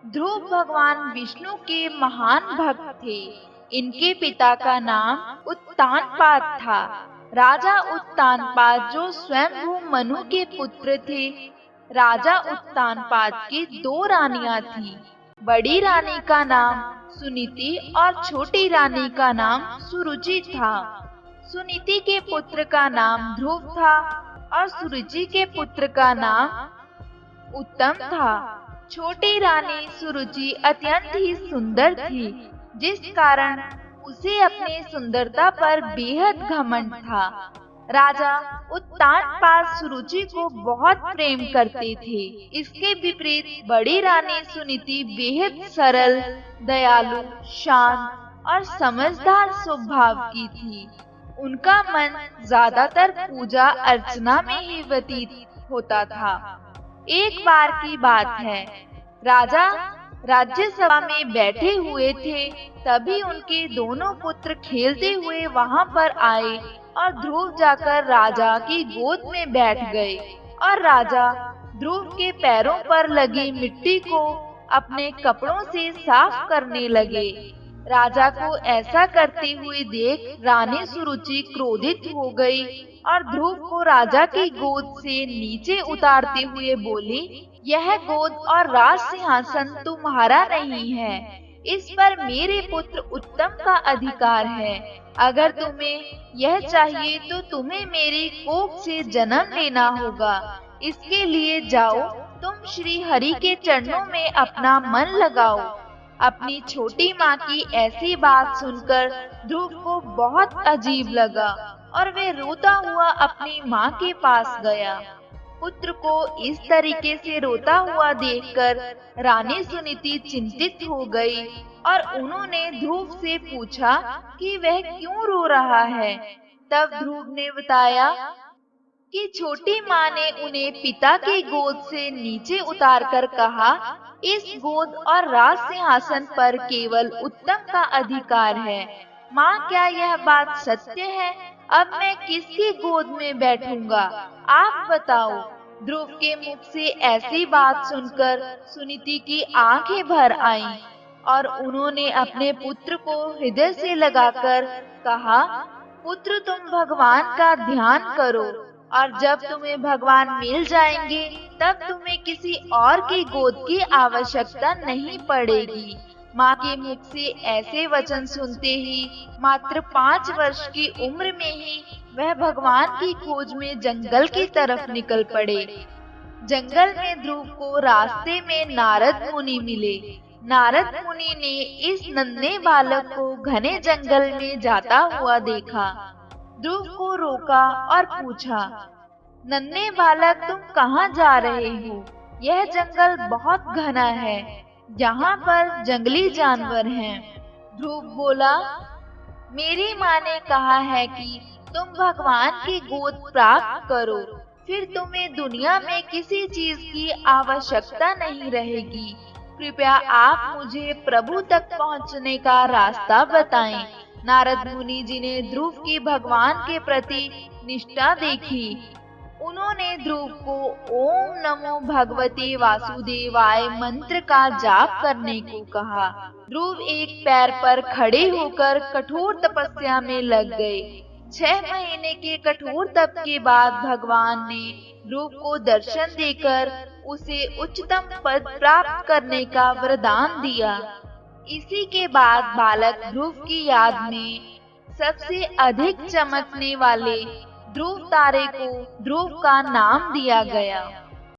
ध्रुव भगवान विष्णु के महान भक्त थे। इनके पिता का नाम उत्तानपाद था। राजा उत्तानपाद जो स्वयंभू मनु के पुत्र थे। राजा उत्तानपाद की दो रानियां थीं। बड़ी रानी का नाम सुनीति और छोटी रानी का नाम सुरुचि था। सुनीति के पुत्र का नाम ध्रुव था और सुरुचि के पुत्र का नाम उत्तम था। छोटी रानी सुरुचि अत्यंत ही सुंदर थी, जिस कारण उसे अपनी सुंदरता पर बेहद घमंड था। राजा उत्तानपाद सुरुचि को बहुत प्रेम करते थे। इसके विपरीत बड़ी रानी सुनीति बेहद सरल, दयालु, शांत और समझदार स्वभाव की थी। उनका मन ज्यादातर पूजा अर्चना में ही व्यतीत होता था। एक बार की बात है, राजा राज्यसभा में बैठे हुए थे। तभी उनके दोनों पुत्र खेलते हुए वहां पर आए और ध्रुव जाकर राजा की गोद में बैठ गए और राजा ध्रुव के पैरों पर लगी मिट्टी को अपने कपड़ों से साफ करने लगे। राजा को ऐसा करते हुए देख रानी सुरुचि क्रोधित हो गई और ध्रुव को राजा की गोद से नीचे उतारते हुए बोली, यह गोद और राज सिंहासन तुम्हारा नहीं है, इस पर मेरे पुत्र उत्तम का अधिकार है। अगर तुम्हें यह चाहिए तो तुम्हें मेरी कोख से जन्म लेना होगा। इसके लिए जाओ, तुम श्री हरि के चरणों में अपना मन लगाओ। अपनी छोटी माँ की ऐसी बात सुनकर ध्रुव को बहुत अजीब लगा और वे रोता हुआ अपनी माँ के पास गया। पुत्र को इस तरीके से रोता हुआ देखकर रानी सुनीति चिंतित हो गई और उन्होंने ध्रुव से पूछा कि वह क्यों रो रहा है। तब ध्रुव ने बताया कि छोटी माँ ने उन्हें पिता की गोद से नीचे उतारकर कहा, इस गोद और राज सिंहासन पर केवल उत्तम का अधिकार है। माँ, क्या यह बात सत्य है? अब मैं किसकी गोद में बैठूंगा, आप बताओ। ध्रुव के मुख से ऐसी बात सुनकर सुनीति की आंखें भर आईं और उन्होंने अपने पुत्र को हृदय से लगाकर कहा, पुत्र, तुम भगवान का ध्यान करो और जब तुम्हें भगवान मिल जाएंगे तब तुम्हें किसी और की गोद की आवश्यकता नहीं पड़ेगी। माँ के मुख से ऐसे वचन सुनते ही मात्र 5 वर्ष की उम्र में ही वह भगवान की खोज में जंगल की तरफ निकल पड़े। जंगल में ध्रुव को रास्ते में नारद मुनि मिले। नारद मुनि ने इस नन्हे बालक को घने जंगल में जाता हुआ देखा। ध्रुव को रोका और पूछा, नन्हे बालक, तुम कहाँ जा रहे हो? यह जंगल बहुत घना है, यहाँ पर जंगली जानवर हैं। ध्रुव बोला, मेरी माँ ने कहा है कि तुम भगवान की गोद प्राप्त करो, फिर तुम्हें दुनिया में किसी चीज की आवश्यकता नहीं रहेगी। कृपया आप मुझे प्रभु तक पहुँचने का रास्ता बताएं। नारद मुनि जी ने ध्रुव की भगवान के प्रति निष्ठा देखी। उन्होंने ध्रुव को ओम नमो भगवते वासुदेवाय मंत्र का जाप करने को कहा। ध्रुव एक पैर पर खड़े होकर कठोर तपस्या में लग गए। 6 महीने के कठोर तप के बाद भगवान ने ध्रुव को दर्शन देकर उसे उच्चतम पद प्राप्त करने का वरदान दिया। इसी के बाद बालक ध्रुव की याद में सबसे अधिक चमकने वाले ध्रुव तारे को ध्रुव का नाम दिया गया।